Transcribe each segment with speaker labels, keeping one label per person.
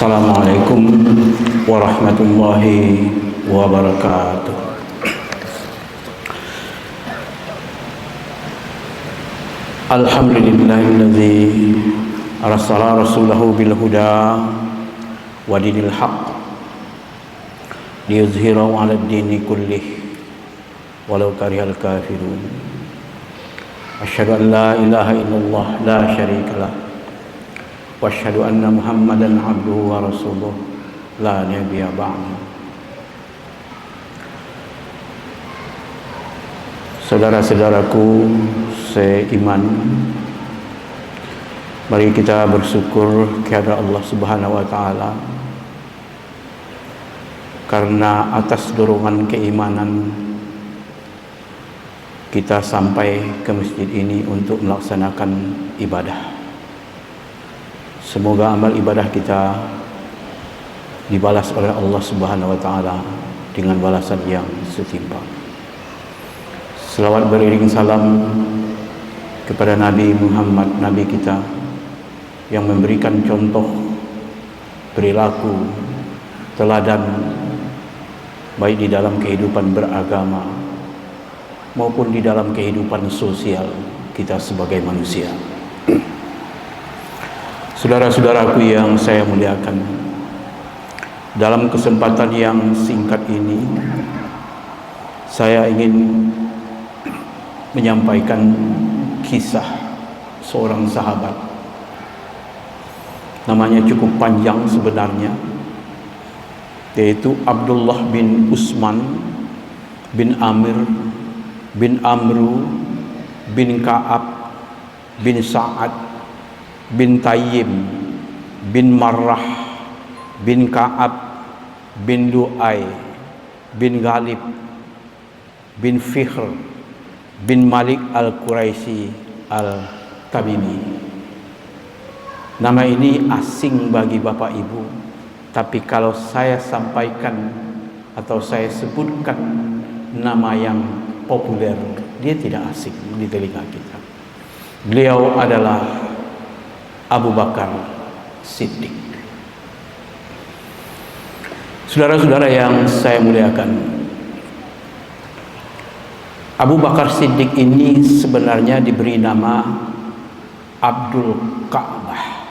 Speaker 1: Assalamualaikum warahmatullahi wabarakatuh. Alhamdulillahilladzi arsala rasulahu bil huda wa dinil haqq liyuzhirahu 'alad dini kullih walau karihal kafirun. Asyhadu an la ilaha illallah la syarikalah wa asyhadu anna Muhammadan abduhu wa rasuluh la nabiyya ba'du. Saudara-saudaraku seiman, mari kita bersyukur kepada Allah Subhanahu wa taala karena atas dorongan keimanan kita sampai ke masjid ini untuk melaksanakan ibadah. Semoga amal ibadah kita dibalas oleh Allah Subhanahu wa taala dengan balasan yang setimpal. Selawat beriring salam kepada Nabi Muhammad, Nabi kita yang memberikan contoh perilaku teladan baik di dalam kehidupan beragama maupun di dalam kehidupan sosial kita sebagai manusia. Saudara-saudaraku yang saya muliakan, dalam kesempatan yang singkat ini saya ingin menyampaikan kisah seorang sahabat. Namanya cukup panjang sebenarnya, yaitu Abdullah bin Utsman bin Amir bin Amru bin Ka'ab bin Sa'ad bin Tayyib bin Marrah bin Ka'ab bin Lu'ay bin Ghalib bin Fihr bin Malik al-Quraisy al-Tamimi. Nama ini asing bagi Bapak Ibu, tapi kalau saya sampaikan atau saya sebutkan nama yang populer, dia tidak asing di telinga kita. Beliau adalah Abu Bakar Siddiq. Saudara-saudara yang saya muliakan, Abu Bakar Siddiq ini sebenarnya diberi nama Abdul Ka'bah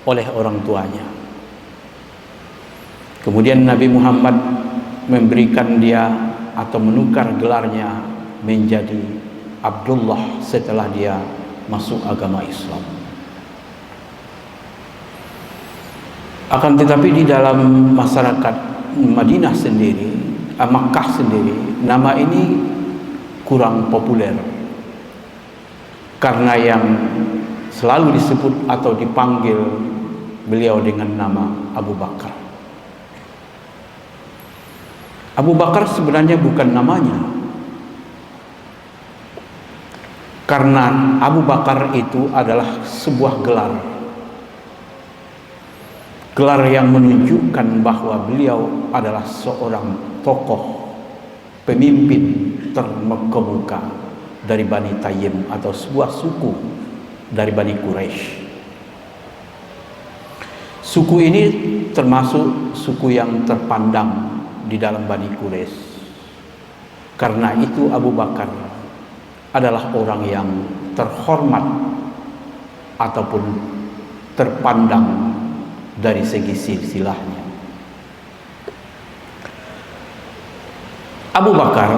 Speaker 1: oleh orang tuanya. Kemudian Nabi Muhammad memberikan dia atau menukar gelarnya menjadi Abdullah setelah dia masuk agama Islam. Akan tetapi di dalam masyarakat Madinah sendiri, Makkah sendiri, nama ini kurang populer karena yang selalu disebut atau dipanggil beliau dengan nama Abu Bakar. Abu Bakar sebenarnya bukan namanya, karena Abu Bakar itu adalah sebuah gelar yang menunjukkan bahwa beliau adalah seorang tokoh pemimpin terkemuka dari Bani Tayyib atau sebuah suku dari Bani Quraisy. Suku ini termasuk suku yang terpandang di dalam Bani Quraisy. Karena itu Abu Bakar adalah orang yang terhormat ataupun terpandang dari segi silsilahnya. Abu Bakar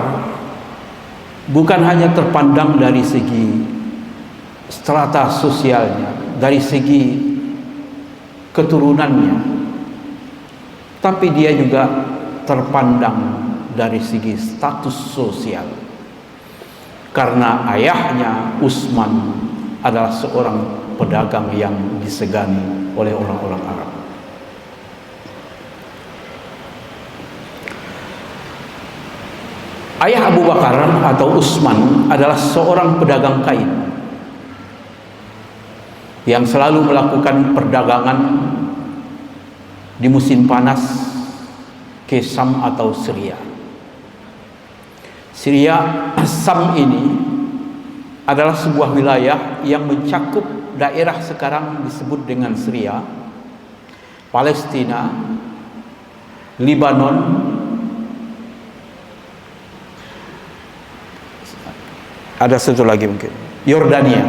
Speaker 1: bukan hanya terpandang dari segi strata sosialnya, dari segi keturunannya, tapi dia juga terpandang dari segi status sosial, karena ayahnya Utsman adalah seorang pedagang yang disegani oleh orang-orang Arab. Ayah Abu Bakar atau Utsman adalah seorang pedagang kain yang selalu melakukan perdagangan di musim panas ke Syam atau Syria. Syam ini adalah sebuah wilayah yang mencakup daerah sekarang disebut dengan Syria, Palestina, Lebanon, ada satu lagi mungkin, Yordania.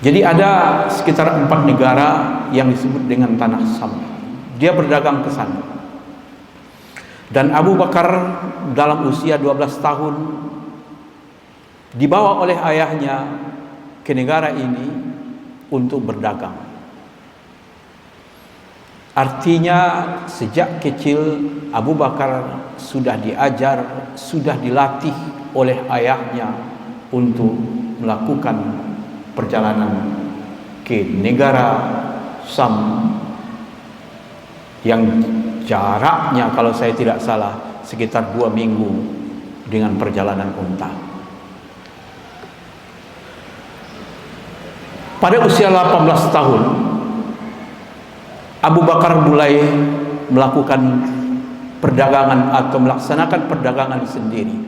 Speaker 1: Jadi ada sekitar 4 negara yang disebut dengan tanah Sam. Dia berdagang ke sana. Dan Abu Bakar dalam usia 12 tahun dibawa oleh ayahnya ke negara ini untuk berdagang. Artinya sejak kecil Abu Bakar sudah diajar, sudah dilatih oleh ayahnya untuk melakukan perjalanan ke negara Sam yang jaraknya kalau saya tidak salah sekitar 2 minggu dengan perjalanan unta. Pada usia 18 tahun Abu Bakar mulai melakukan perdagangan atau melaksanakan perdagangan sendiri.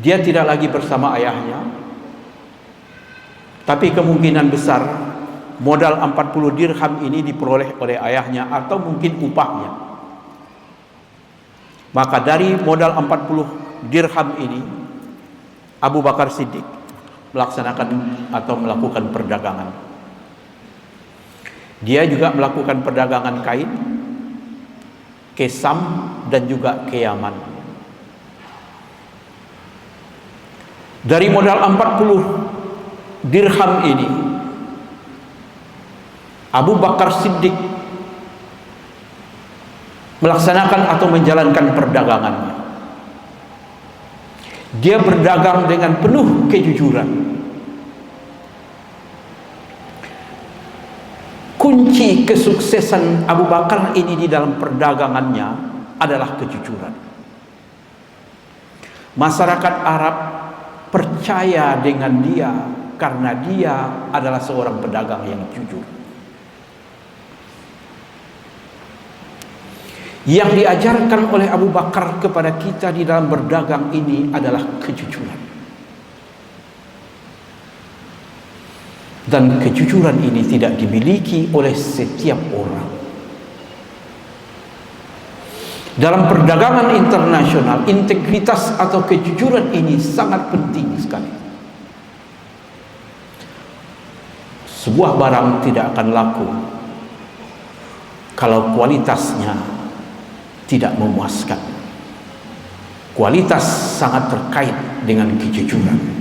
Speaker 1: Dia tidak lagi bersama ayahnya, tapi kemungkinan besar modal 40 dirham ini diperoleh oleh ayahnya atau mungkin upahnya. Maka dari modal 40 dirham ini Abu Bakar Siddiq melaksanakan atau melakukan perdagangan. Dia juga melakukan perdagangan kain ke Sam dan juga ke Yaman. Dari modal 40 dirham ini Abu Bakar Siddiq melaksanakan atau menjalankan perdagangannya. Dia berdagang dengan penuh kejujuran. Kunci kesuksesan Abu Bakar ini di dalam perdagangannya adalah kejujuran. Masyarakat Arab percaya dengan dia karena dia adalah seorang pedagang yang jujur. Yang diajarkan oleh Abu Bakar kepada kita di dalam berdagang ini adalah kejujuran. Dan kejujuran ini tidak dimiliki oleh setiap orang. Dalam perdagangan internasional, integritas atau kejujuran ini sangat penting sekali. Sebuah barang tidak akan laku kalau kualitasnya tidak memuaskan. Kualitas sangat terkait dengan kejujuran.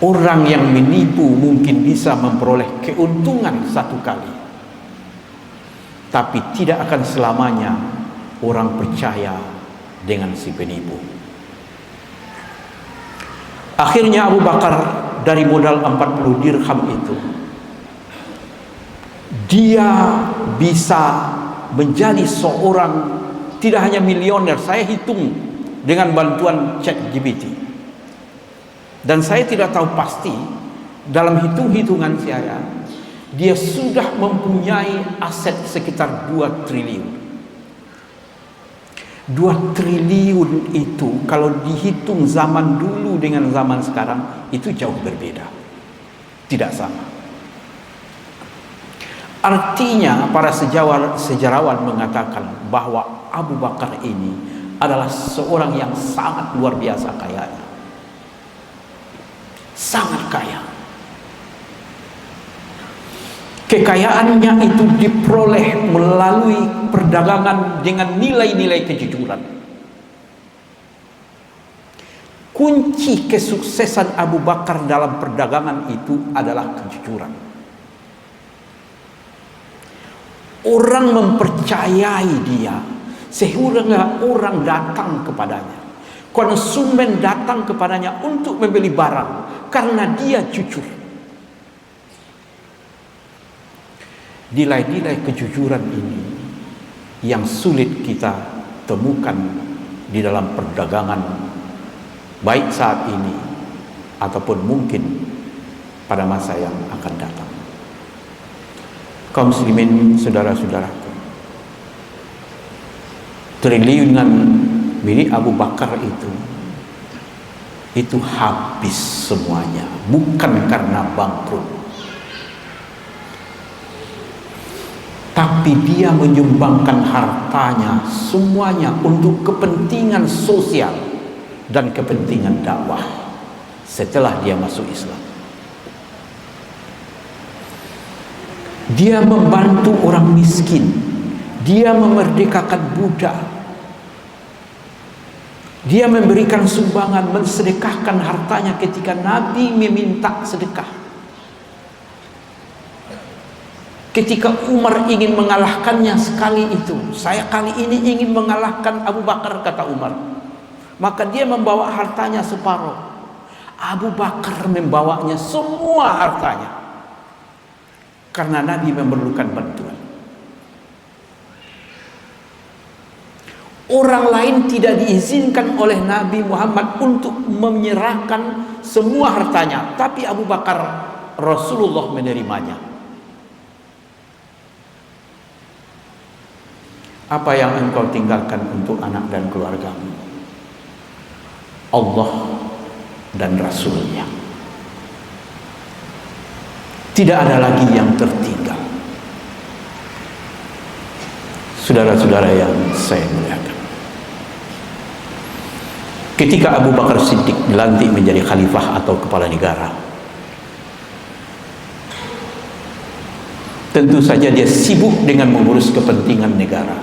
Speaker 1: Orang yang menipu mungkin bisa memperoleh keuntungan satu kali, tapi tidak akan selamanya orang percaya dengan si penipu. Akhirnya Abu Bakar dari modal 40 dirham itu, dia bisa menjadi seorang tidak hanya milioner. Saya hitung dengan bantuan ChatGPT. Dan saya tidak tahu pasti dalam hitung-hitungan saya dia sudah mempunyai aset sekitar 2 triliun. 2 triliun itu kalau dihitung zaman dulu dengan zaman sekarang itu jauh berbeda. Tidak sama. Artinya para sejarawan mengatakan bahwa Abu Bakar ini adalah seorang yang sangat luar biasa kayanya. Sangat kaya. Kekayaannya itu diperoleh melalui perdagangan dengan nilai-nilai kejujuran. Kunci kesuksesan Abu Bakar dalam perdagangan itu adalah kejujuran. Orang mempercayai dia sehingga orang datang kepadanya. Konsumen datang kepadanya untuk membeli barang karena dia jujur. Nilai-nilai kejujuran ini yang sulit kita temukan di dalam perdagangan, baik saat ini ataupun mungkin pada masa yang akan datang. Kaum muslimin, saudara-saudaraku, triliunan milik Abu Bakar itu habis semuanya, bukan karena bangkrut, tapi dia menyumbangkan hartanya semuanya untuk kepentingan sosial dan kepentingan dakwah setelah dia masuk Islam. Dia membantu orang miskin, dia memerdekakan budak, dia memberikan sumbangan, mensedekahkan hartanya ketika Nabi meminta sedekah. Ketika Umar ingin mengalahkannya sekali itu, saya kali ini ingin mengalahkan Abu Bakar, kata Umar. Maka dia membawa hartanya separuh. Abu Bakar membawanya semua hartanya. Karena Nabi memerlukan bantuan. Orang lain tidak diizinkan oleh Nabi Muhammad untuk menyerahkan semua hartanya, tapi Abu Bakar, Rasulullah menerimanya. Apa yang engkau tinggalkan untuk anak dan keluargamu? Allah dan Rasulnya. Tidak ada lagi yang tertinggal. Saudara-saudara yang saya muliakan, ketika Abu Bakar Siddiq dilantik menjadi khalifah atau kepala negara, tentu saja dia sibuk dengan mengurus kepentingan negara,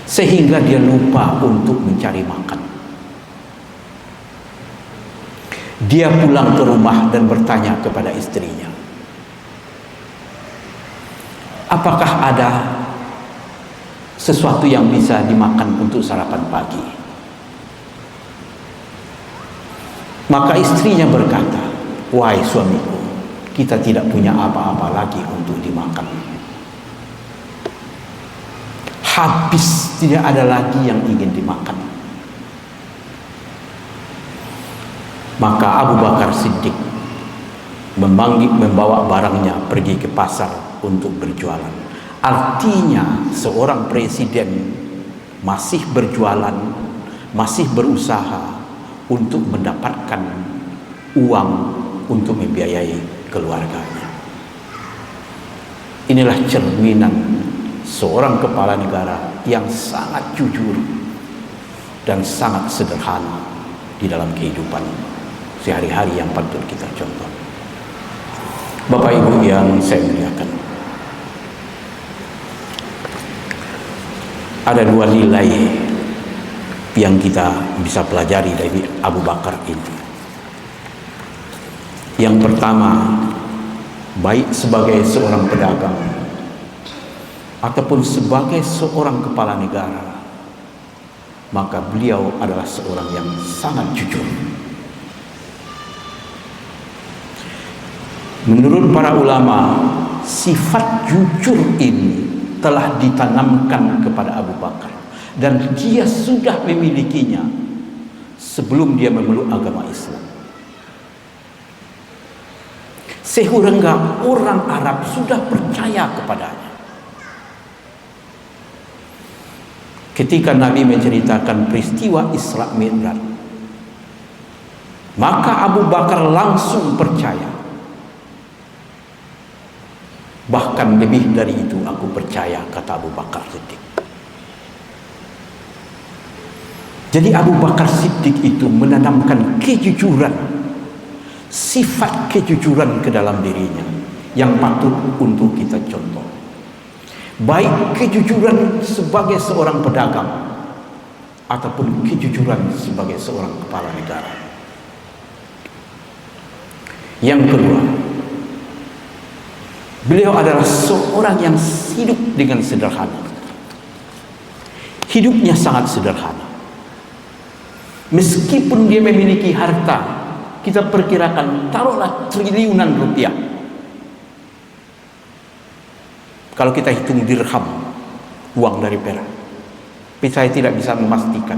Speaker 1: sehingga dia lupa untuk mencari makan. Dia pulang ke rumah dan bertanya kepada istrinya, apakah ada sesuatu yang bisa dimakan untuk sarapan pagi? Maka istrinya berkata, wahai suamiku, kita tidak punya apa-apa lagi untuk dimakan. Habis, tidak ada lagi yang ingin dimakan. Maka Abu Bakar Siddiq membawa barangnya pergi ke pasar untuk berjualan. Artinya seorang presiden masih berjualan, masih berusaha untuk mendapatkan uang untuk membiayai keluarganya. Inilah cerminan seorang kepala negara yang sangat jujur dan sangat sederhana di dalam kehidupan sehari-hari yang patut kita contoh. Bapak Ibu yang saya muliakan, ada dua nilai yang kita bisa pelajari dari Abu Bakar ini. Yang pertama, baik sebagai seorang pedagang ataupun sebagai seorang kepala negara, maka beliau adalah seorang yang sangat jujur. Menurut para ulama, sifat jujur ini telah ditanamkan kepada Abu Bakar dan dia sudah memilikinya sebelum dia memeluk agama Islam. Sehingga orang Arab sudah percaya kepadanya. Ketika Nabi menceritakan peristiwa Isra Mi'raj, maka Abu Bakar langsung percaya. Bahkan lebih dari itu aku percaya, kata Abu Bakar Siddiq. Jadi Abu Bakar Siddiq itu menanamkan kejujuran, sifat kejujuran ke dalam dirinya yang patut untuk kita contoh. Baik kejujuran sebagai seorang pedagang ataupun kejujuran sebagai seorang kepala negara. Yang kedua, beliau adalah seorang yang hidup dengan sederhana. Hidupnya sangat sederhana. Meskipun dia memiliki harta, kita perkirakan taruhlah triliunan rupiah. Kalau kita hitung dirham, uang dari perak, tapi saya tidak bisa memastikan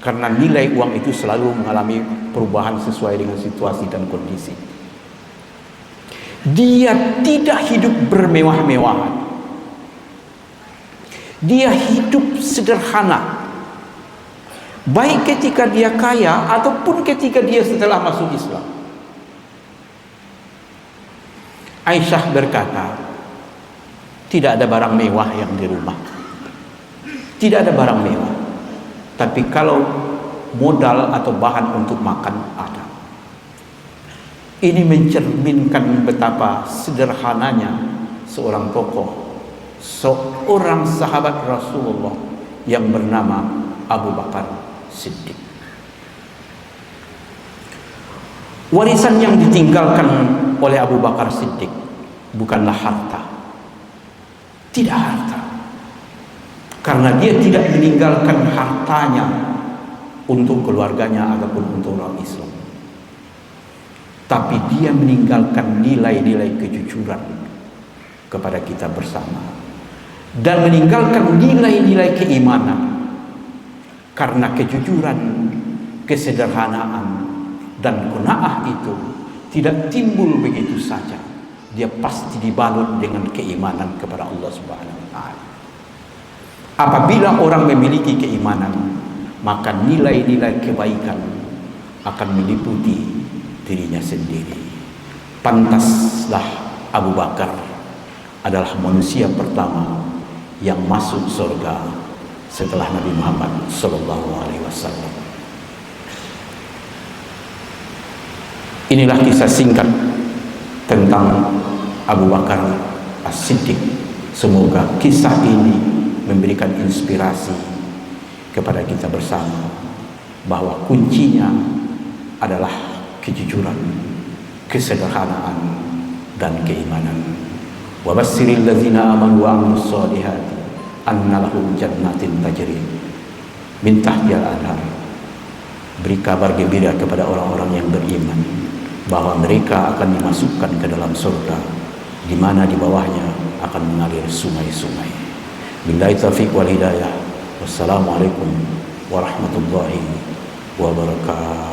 Speaker 1: karena nilai uang itu selalu mengalami perubahan sesuai dengan situasi dan kondisi. Dia tidak hidup bermewah-mewahan. Dia hidup sederhana. Baik ketika dia kaya ataupun ketika dia setelah masuk Islam. Aisyah berkata, tidak ada barang mewah yang di rumah. Tidak ada barang mewah. Tapi kalau modal atau bahan untuk makan ada. Ini mencerminkan betapa sederhananya seorang tokoh, seorang sahabat Rasulullah yang bernama Abu Bakar Siddiq. Warisan yang ditinggalkan oleh Abu Bakar Siddiq bukanlah harta. Tidak harta. Karena dia tidak meninggalkan hartanya untuk keluarganya ataupun untuk orang Islam. Tapi dia meninggalkan nilai-nilai kejujuran kepada kita bersama. Dan meninggalkan nilai-nilai keimanan. Karena kejujuran, kesederhanaan, dan qanaah itu tidak timbul begitu saja. Dia pasti dibalut dengan keimanan kepada Allah Subhanahu wa taala. Apabila orang memiliki keimanan, maka nilai-nilai kebaikan akan meliputi dirinya sendiri. Pantaslah Abu Bakar adalah manusia pertama yang masuk surga setelah Nabi Muhammad sallallahu alaihi wasallam. Inilah kisah singkat tentang Abu Bakar As-Siddiq. Semoga kisah ini memberikan inspirasi kepada kita bersama bahwa kuncinya adalah kejujuran, kesederhanaan, dan keimanan. Wa basyiril ladzina amanu wa amilus solihati anna lahum jannatin tajri min tahtihal anhar. Beri kabar gembira kepada orang-orang yang beriman bahwa mereka akan dimasukkan ke dalam surga di mana di bawahnya akan mengalir sungai-sungai. Billahi taufiq wal hidayah. Wassalamualaikum warahmatullahi wabarakatuh.